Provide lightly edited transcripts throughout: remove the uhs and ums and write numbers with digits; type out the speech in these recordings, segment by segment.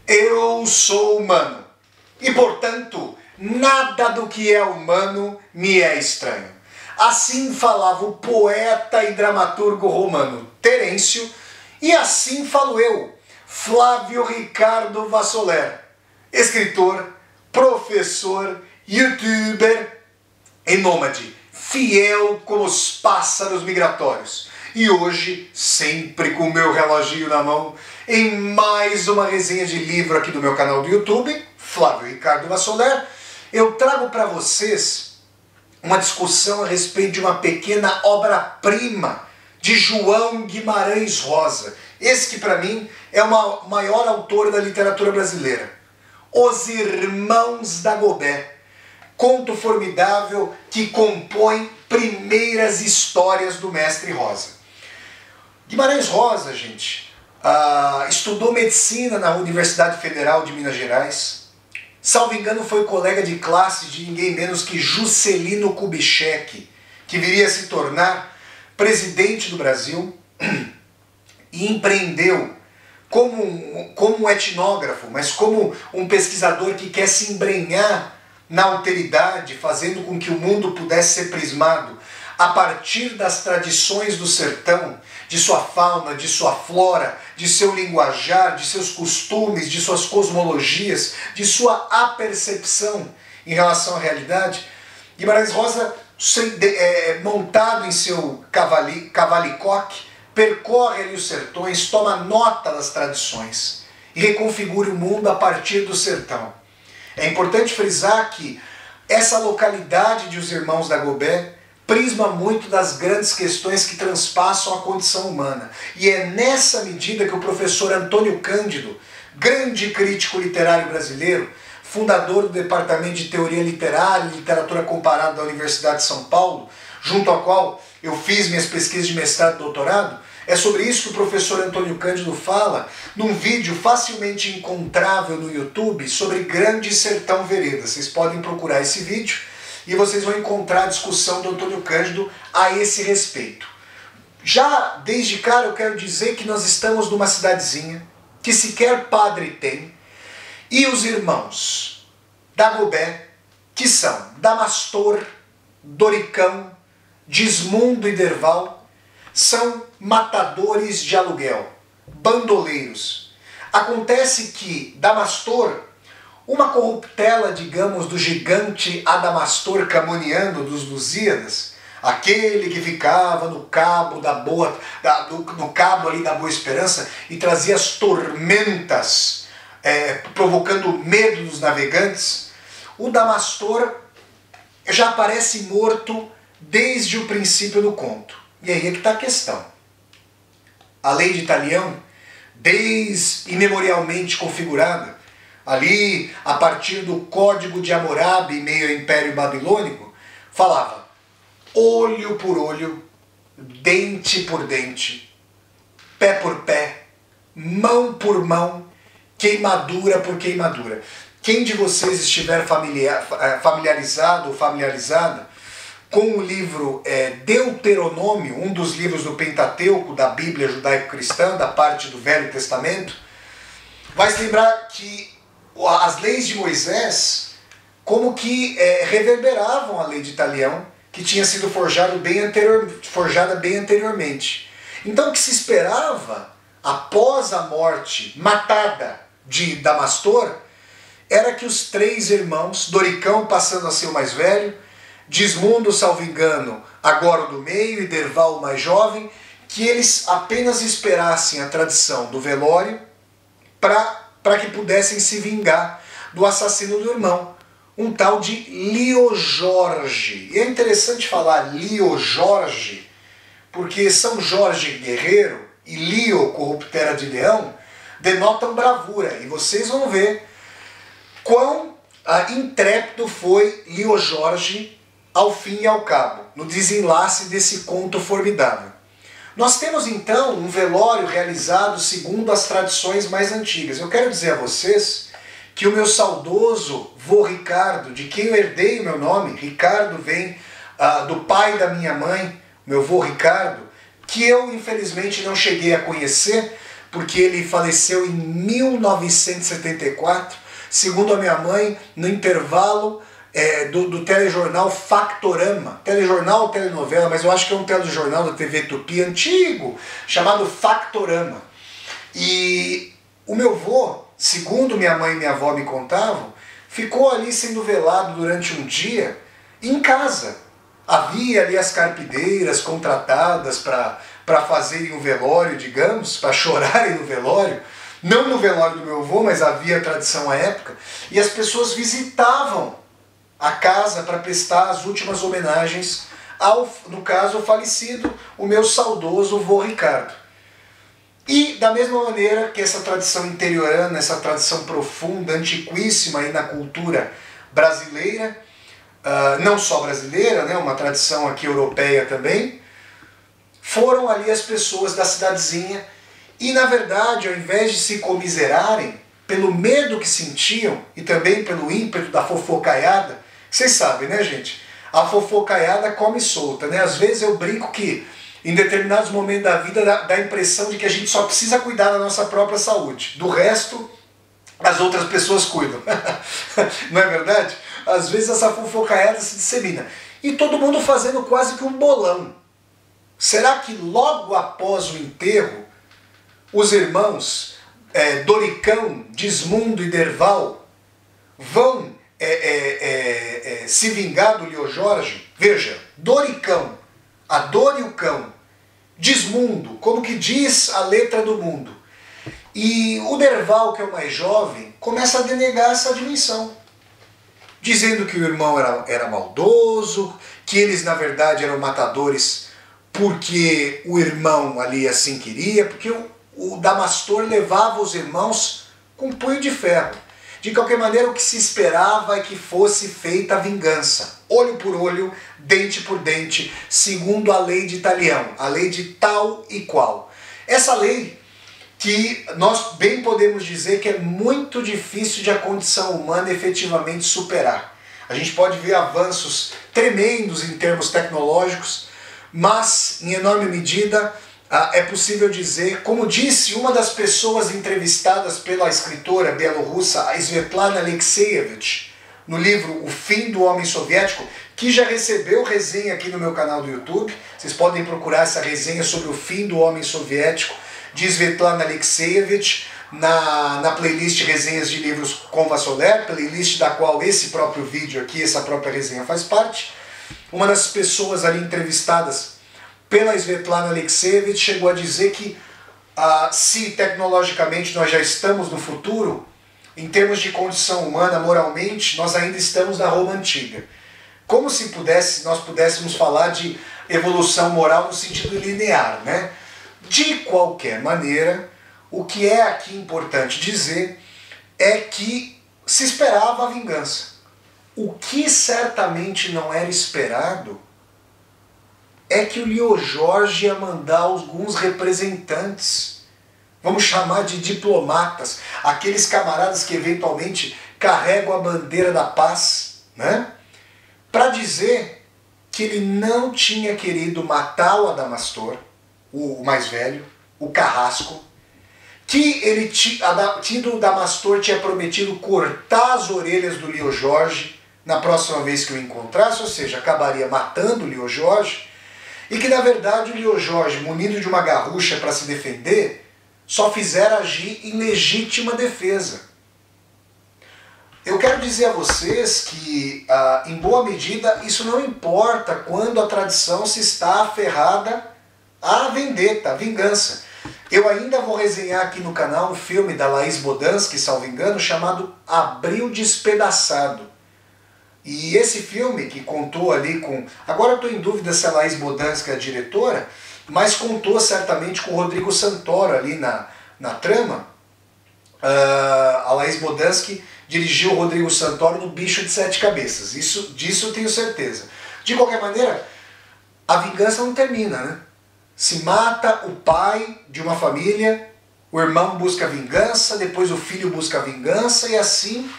Eu sou humano e, portanto, nada do que é humano me é estranho. Assim falava o poeta e dramaturgo romano Terêncio, e assim falo eu, Flávio Ricardo Vassoler, escritor, professor, youtuber e nômade, fiel como os pássaros migratórios. E hoje, sempre com o meu reloginho na mão, em mais uma resenha de livro aqui do meu canal do YouTube, Flávio Ricardo Vassoler, eu trago para vocês uma discussão a respeito de uma pequena obra-prima de João Guimarães Rosa. Esse que para mim é o maior autor da literatura brasileira. Os Irmãos Dagobé. Conto formidável que compõe primeiras histórias do Mestre Rosa. Guimarães Rosa, gente, estudou medicina na Universidade Federal de Minas Gerais. Salvo engano, foi colega de classe de ninguém menos que Juscelino Kubitschek, que viria a se tornar presidente do Brasil, e empreendeu como um etnógrafo, mas como um pesquisador que quer se embrenhar na alteridade, fazendo com que o mundo pudesse ser prismado a partir das tradições do sertão, de sua fauna, de sua flora, de seu linguajar, de seus costumes, de suas cosmologias, de sua apercepção em relação à realidade. Guimarães Rosa, montado em seu cavalicoque, percorre ali os sertões, toma nota das tradições e reconfigura o mundo a partir do sertão. É importante frisar que essa localidade de Os Irmãos Dagobé prisma muito das grandes questões que transpassam a condição humana. E é nessa medida que o professor Antônio Cândido, grande crítico literário brasileiro, fundador do Departamento de Teoria Literária e Literatura Comparada da Universidade de São Paulo, junto ao qual eu fiz minhas pesquisas de mestrado e doutorado, é sobre isso que o professor Antônio Cândido fala num vídeo facilmente encontrável no YouTube sobre Grande Sertão Veredas. Vocês podem procurar esse vídeo e vocês vão encontrar a discussão do Antônio Cândido a esse respeito. Já desde cara eu quero dizer que nós estamos numa cidadezinha que sequer padre tem, e os irmãos Dagobé, que são Damastor, Doricão, Dismundo e Derval, são matadores de aluguel, bandoleiros. Acontece que Damastor, uma corruptela, digamos, do gigante Adamastor Camoniano dos Lusíadas, aquele que ficava no cabo no cabo ali da Boa Esperança e trazia as tormentas, provocando medo dos navegantes, o Damastor já aparece morto desde o princípio do conto. E aí é que está a questão. A lei de Italião, desde imemorialmente configurada, ali a partir do Código de Hammurabi, meio ao Império Babilônico, falava olho por olho, dente por dente, pé por pé, mão por mão, queimadura por queimadura. Quem de vocês estiver familiarizado ou familiarizada com o livro Deuteronômio, um dos livros do Pentateuco, da Bíblia judaico-cristã, da parte do Velho Testamento, vai se lembrar que as leis de Moisés como que reverberavam a lei de Italião, que tinha sido forjada bem anteriormente. Então o que se esperava, após a morte matada de Damastor, era que os três irmãos, Doricão passando a ser o mais velho, Dismundo, salvo engano, agora o do meio, e Derval, o mais jovem, que eles apenas esperassem a tradição do velório para que pudessem se vingar do assassino do irmão, um tal de Lio Jorge. E é interessante falar Lio Jorge, porque São Jorge guerreiro e Lio, corruptera de leão, denotam bravura, e vocês vão ver quão intrépido foi Lio Jorge ao fim e ao cabo, no desenlace desse conto formidável. Nós temos então um velório realizado segundo as tradições mais antigas. Eu quero dizer a vocês que o meu saudoso vô Ricardo, de quem eu herdei o meu nome, Ricardo vem do pai da minha mãe, meu vô Ricardo, que eu infelizmente não cheguei a conhecer, porque ele faleceu em 1974, segundo a minha mãe, no intervalo do telejornal Factorama. Telejornal ou telenovela, mas eu acho que é um telejornal da TV Tupi antigo, chamado Factorama. E o meu avô, segundo minha mãe e minha avó me contavam, ficou ali sendo velado durante um dia em casa. Havia ali as carpideiras contratadas para fazerem o velório, digamos, para chorarem no velório. Não no velório do meu avô, mas havia tradição à época. E as pessoas visitavam a casa para prestar as últimas homenagens no caso, ao falecido, o meu saudoso vô Ricardo. E da mesma maneira que essa tradição interiorana, essa tradição profunda, antiquíssima aí na cultura brasileira, não só brasileira, né, uma tradição aqui europeia também, foram ali as pessoas da cidadezinha e, na verdade, ao invés de se comiserarem pelo medo que sentiam e também pelo ímpeto da fofocaiada, vocês sabem, né, gente? A fofocaiada come solta, né? Às vezes eu brinco que em determinados momentos da vida dá a impressão de que a gente só precisa cuidar da nossa própria saúde. Do resto, as outras pessoas cuidam. Não é verdade? Às vezes essa fofocaiada se dissemina. E todo mundo fazendo quase que um bolão. Será que logo após o enterro, os irmãos Doricão, Dismundo e Derval vão se vingar do Lio Jorge? Veja, Doricão, a dor e o cão, Dismundo, como que diz a letra do mundo. E o Derval, que é o mais jovem, começa a denegar essa dimensão, dizendo que o irmão era maldoso, que eles na verdade eram matadores porque o irmão ali assim queria, porque o Damastor levava os irmãos com punho de ferro. De qualquer maneira, o que se esperava é que fosse feita a vingança, olho por olho, dente por dente, segundo a lei de Talião, a lei de tal e qual. Essa lei que nós bem podemos dizer que é muito difícil de a condição humana efetivamente superar. A gente pode ver avanços tremendos em termos tecnológicos, mas em enorme medida é possível dizer, como disse uma das pessoas entrevistadas pela escritora bielorrussa Svetlana Alexievich, no livro O Fim do Homem Soviético, que já recebeu resenha aqui no meu canal do YouTube. Vocês podem procurar essa resenha sobre o fim do homem soviético de Svetlana Alexievich na playlist Resenhas de Livros com Vassoler, playlist da qual esse próprio vídeo aqui, essa própria resenha faz parte. Uma das pessoas ali entrevistadas pela Svetlana Alexievich chegou a dizer que se tecnologicamente nós já estamos no futuro, em termos de condição humana, moralmente, nós ainda estamos na Roma Antiga. Como se nós pudéssemos falar de evolução moral no sentido linear, né? De qualquer maneira, o que é aqui importante dizer é que se esperava a vingança. O que certamente não era esperado é que o Lio Jorge ia mandar alguns representantes, vamos chamar de diplomatas, aqueles camaradas que eventualmente carregam a bandeira da paz, né? Para dizer que ele não tinha querido matar o Adamastor, o mais velho, o carrasco, que o Damastor tinha prometido cortar as orelhas do Lio Jorge na próxima vez que o encontrasse, ou seja, acabaria matando o Lio Jorge, e que na verdade o Lio Jorge, munido de uma garrucha para se defender, só fizera agir em legítima defesa. Eu quero dizer a vocês que, em boa medida, isso não importa quando a tradição se está aferrada à vendetta, à vingança. Eu ainda vou resenhar aqui no canal um filme da Laís Bodansky, salvo engano, chamado Abril Despedaçado. E esse filme, que contou ali com... Agora eu estou em dúvida se a Laís Bodansky é a diretora, mas contou certamente com o Rodrigo Santoro ali na trama. A Laís Bodansky dirigiu o Rodrigo Santoro no Bicho de Sete Cabeças. Disso eu tenho certeza. De qualquer maneira, a vingança não termina, né? Se mata o pai de uma família, o irmão busca vingança, depois o filho busca vingança, e assim,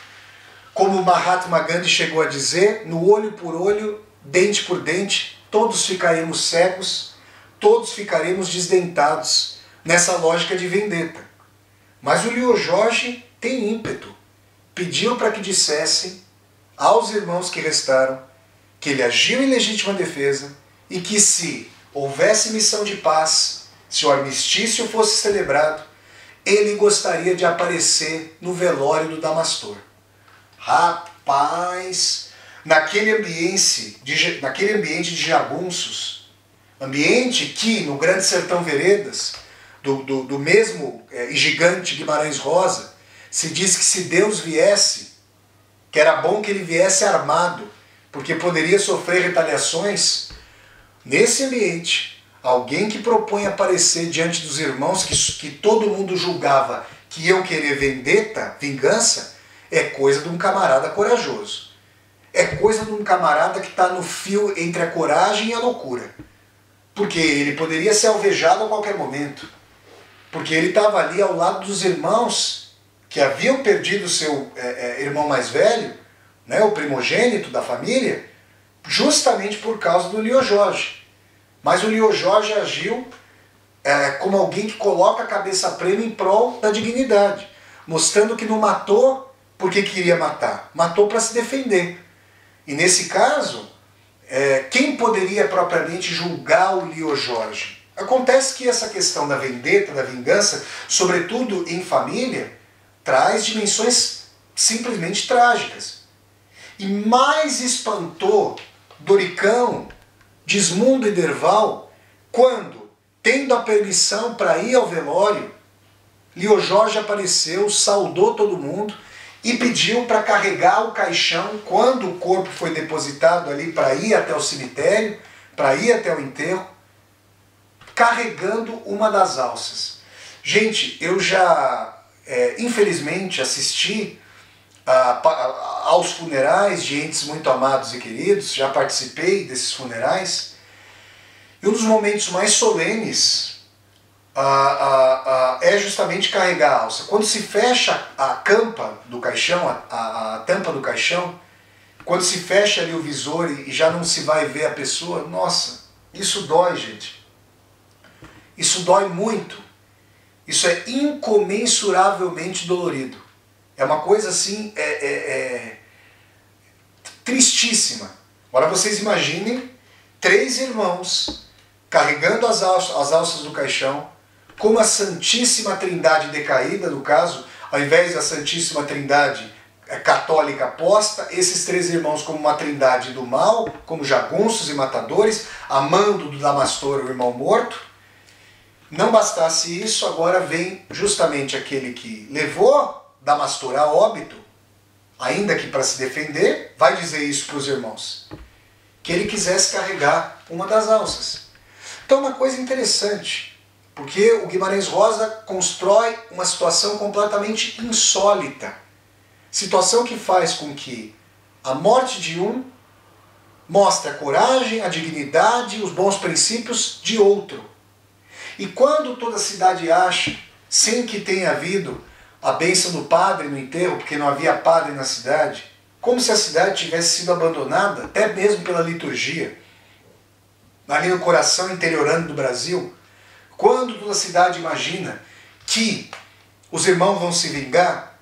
como o Mahatma Gandhi chegou a dizer, no olho por olho, dente por dente, todos ficaremos cegos, todos ficaremos desdentados, nessa lógica de vendetta. Mas o Lio Jorge tem ímpeto. Pediu para que dissessem aos irmãos que restaram que ele agiu em legítima defesa e que se houvesse missão de paz, se o armistício fosse celebrado, ele gostaria de aparecer no velório do Damastor. Rapaz, naquele ambiente de jagunços, ambiente que no Grande Sertão Veredas, do mesmo gigante Guimarães Rosa, se diz que se Deus viesse, que era bom que ele viesse armado, porque poderia sofrer retaliações. Nesse ambiente, alguém que propõe aparecer diante dos irmãos que todo mundo julgava que iam querer vendetta, vingança, é coisa de um camarada corajoso. É coisa de um camarada que está no fio entre a coragem e a loucura. Porque ele poderia ser alvejado a qualquer momento. Porque ele estava ali ao lado dos irmãos que haviam perdido seu irmão mais velho, né, o primogênito da família, justamente por causa do Lio Jorge. Mas o Lio Jorge agiu como alguém que coloca a cabeça prêmio em prol da dignidade, mostrando que não matou porque queria matar, matou para se defender. E nesse caso, quem poderia propriamente julgar o Lio Jorge? Acontece que essa questão da vendetta, da vingança, sobretudo em família, traz dimensões simplesmente trágicas. E mais espantou Doricão, Dismundo e Derval quando, tendo a permissão para ir ao velório, Lio Jorge apareceu, saudou todo mundo e pediu para carregar o caixão quando o corpo foi depositado ali para ir até o cemitério, para ir até o enterro, carregando uma das alças. Gente, eu já, infelizmente, assisti aos funerais de entes muito amados e queridos, já participei desses funerais, e um dos momentos mais solenes é justamente carregar a alça. Quando se fecha a campa do caixão, a tampa do caixão, quando se fecha ali o visor e já não se vai ver a pessoa, nossa, isso dói, gente. Isso dói muito. Isso é incomensuravelmente dolorido. É uma coisa assim, tristíssima. Agora vocês imaginem 3 irmãos carregando as alças do caixão, como a Santíssima Trindade decaída, no caso, ao invés da Santíssima Trindade católica posta, esses 3 irmãos como uma trindade do mal, como jagunços e matadores, amando do Damastor o irmão morto. Não bastasse isso, agora vem justamente aquele que levou Damastor a óbito, ainda que para se defender, vai dizer isso para os irmãos, que ele quisesse carregar uma das alças. Então uma coisa interessante, porque o Guimarães Rosa constrói uma situação completamente insólita, situação que faz com que a morte de um mostre a coragem, a dignidade e os bons princípios de outro. E quando toda a cidade acha, sem que tenha havido a bênção do padre no enterro, porque não havia padre na cidade, como se a cidade tivesse sido abandonada, até mesmo pela liturgia, ali no coração interiorano do Brasil, quando toda a cidade imagina que os irmãos vão se vingar,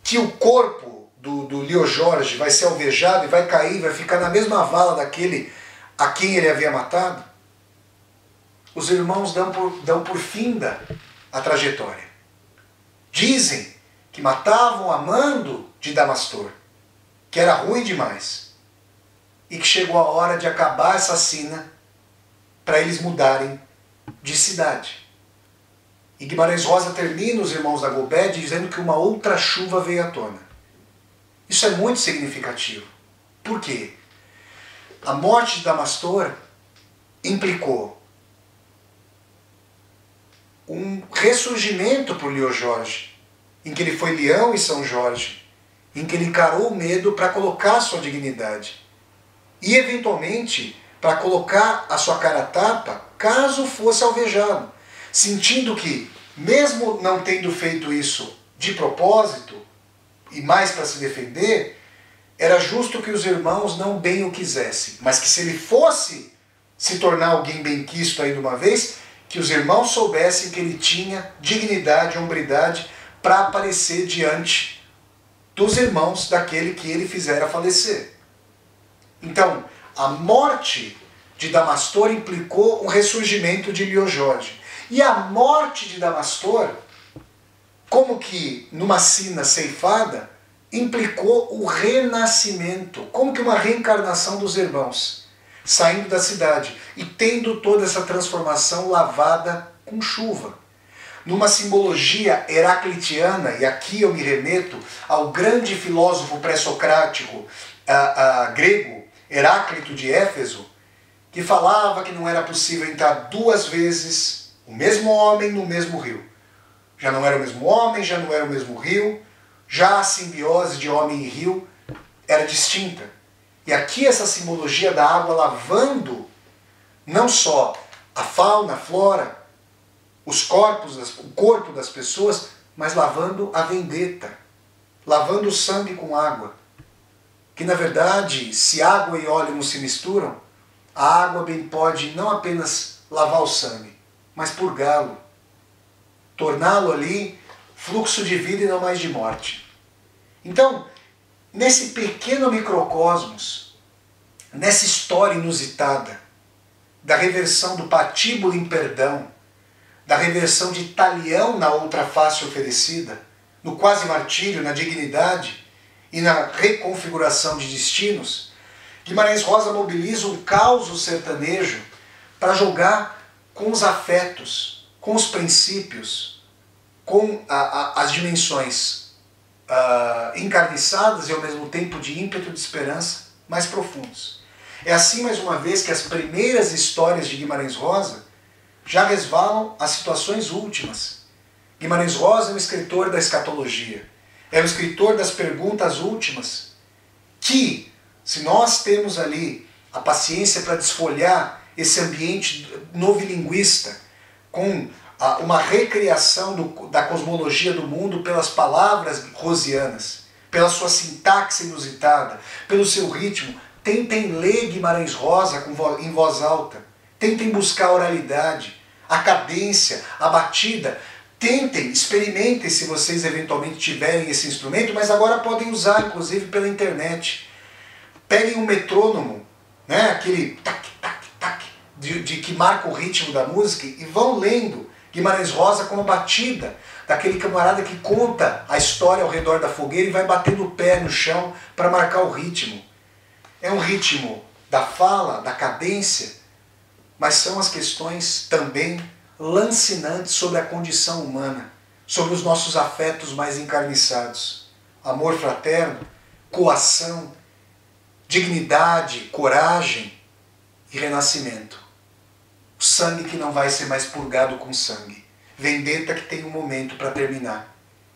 que o corpo do Lio Jorge vai ser alvejado e vai cair, vai ficar na mesma vala daquele a quem ele havia matado, os irmãos dão por finda a trajetória. Dizem que matavam amando de Damastor, que era ruim demais, e que chegou a hora de acabar essa sina para eles mudarem de cidade. E Guimarães Rosa termina os irmãos da Gobé dizendo que uma outra chuva veio à tona. Isso é muito significativo. Por quê? A morte de Damastor implicou um ressurgimento para o Lio Jorge, em que ele foi leão em São Jorge, em que ele encarou o medo para colocar sua dignidade e, eventualmente, para colocar a sua cara a tapa caso fosse alvejado, sentindo que, mesmo não tendo feito isso de propósito e mais para se defender, era justo que os irmãos não bem o quisessem, mas que se ele fosse se tornar alguém benquisto aí de uma vez, que os irmãos soubessem que ele tinha dignidade e hombridade para aparecer diante dos irmãos daquele que ele fizera falecer. Então, a morte de Damastor implicou o ressurgimento de Leojorde. E a morte de Damastor, como que numa sina ceifada, implicou o renascimento, como que uma reencarnação dos irmãos, saindo da cidade e tendo toda essa transformação lavada com chuva. Numa simbologia heraclitiana, e aqui eu me remeto ao grande filósofo pré-socrático grego, Heráclito de Éfeso, que falava que não era possível entrar duas vezes o mesmo homem no mesmo rio. Já não era o mesmo homem, já não era o mesmo rio, já a simbiose de homem e rio era distinta. E aqui essa simbologia da água lavando não só a fauna, a flora, os corpos, o corpo das pessoas, mas lavando a vendetta, lavando o sangue com água. Que na verdade, se água e óleo não se misturam, a água bem pode não apenas lavar o sangue, mas purgá-lo, torná-lo ali fluxo de vida e não mais de morte. Então, nesse pequeno microcosmos, nessa história inusitada, da reversão do patíbulo em perdão, da reversão de Talião na outra face oferecida, no quase martírio, na dignidade e na reconfiguração de destinos, Guimarães Rosa mobiliza um caos sertanejo para jogar com os afetos, com os princípios, com as dimensões encarniçadas e ao mesmo tempo de ímpeto de esperança mais profundos. É assim, mais uma vez, que as primeiras histórias de Guimarães Rosa já resvalam às situações últimas. Guimarães Rosa é um escritor da escatologia, é um escritor das perguntas últimas, que, se nós temos ali a paciência para desfolhar esse ambiente novilinguista, com uma recriação da cosmologia do mundo pelas palavras rosianas, pela sua sintaxe inusitada, pelo seu ritmo, tentem ler Guimarães Rosa em voz alta, tentem buscar a oralidade, a cadência, a batida, tentem, experimentem se vocês eventualmente tiverem esse instrumento, mas agora podem usar inclusive pela internet. Peguem um metrônomo, né, aquele tac, tac, tac, de que marca o ritmo da música, e vão lendo Guimarães Rosa como batida, daquele camarada que conta a história ao redor da fogueira e vai batendo o pé no chão para marcar o ritmo. É um ritmo da fala, da cadência, mas são as questões também lancinantes sobre a condição humana, sobre os nossos afetos mais encarniçados. Amor fraterno, coação, dignidade, coragem e renascimento. O sangue que não vai ser mais purgado com sangue. Vendetta que tem um momento para terminar.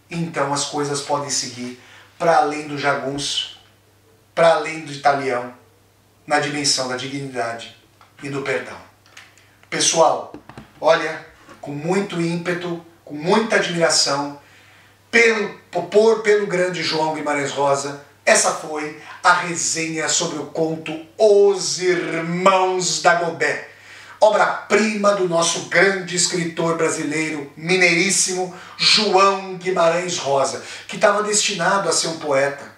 Então as coisas podem seguir para além do jagunço, para além do Talião, na dimensão da dignidade e do perdão. Pessoal, olha, com muito ímpeto, com muita admiração, pelo grande João Guimarães Rosa, essa foi a resenha sobre o conto Os Irmãos Dagobé, obra-prima do nosso grande escritor brasileiro, mineiríssimo, João Guimarães Rosa, que estava destinado a ser um poeta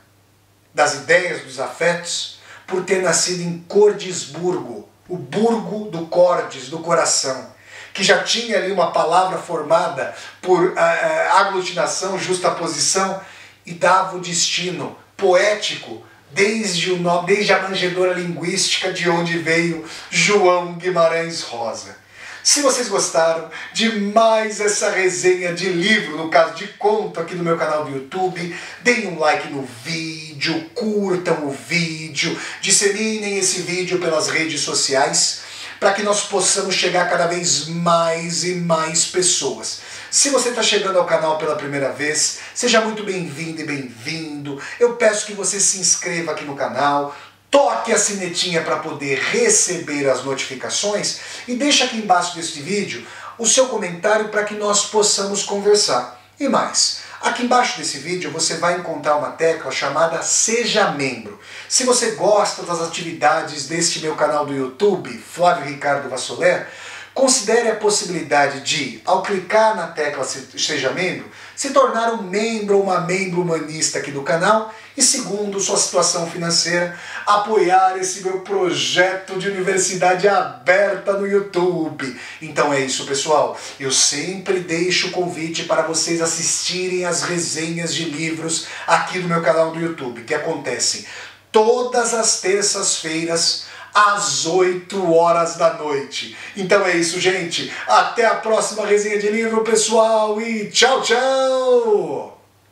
das ideias, dos afetos, por ter nascido em Cordisburgo, o burgo do Cordes, do coração, que já tinha ali uma palavra formada por aglutinação, justaposição, e dava o destino poético desde a manjedoura linguística de onde veio João Guimarães Rosa. Se vocês gostaram de mais essa resenha de livro, no caso de conto, aqui no meu canal do YouTube, deem um like no vídeo, curtam o vídeo, disseminem esse vídeo pelas redes sociais, para que nós possamos chegar cada vez mais e mais pessoas. Se você está chegando ao canal pela primeira vez, seja muito bem-vindo e bem-vindo. Eu peço que você se inscreva aqui no canal, toque a sinetinha para poder receber as notificações e deixe aqui embaixo deste vídeo o seu comentário para que nós possamos conversar. E mais, aqui embaixo desse vídeo você vai encontrar uma tecla chamada Seja Membro. Se você gosta das atividades deste meu canal do YouTube, Flávio Ricardo Vassoler, Considere a possibilidade de, ao clicar na tecla Seja Membro, se tornar um membro ou uma membro humanista aqui do canal e, segundo sua situação financeira, apoiar esse meu projeto de universidade aberta no YouTube. Então é isso, pessoal. Eu sempre deixo o convite para vocês assistirem as resenhas de livros aqui no meu canal do YouTube, que acontecem todas as terças-feiras, às 8 horas da noite. Então é isso, gente. Até a próxima resenha de livro, pessoal, e tchau, tchau!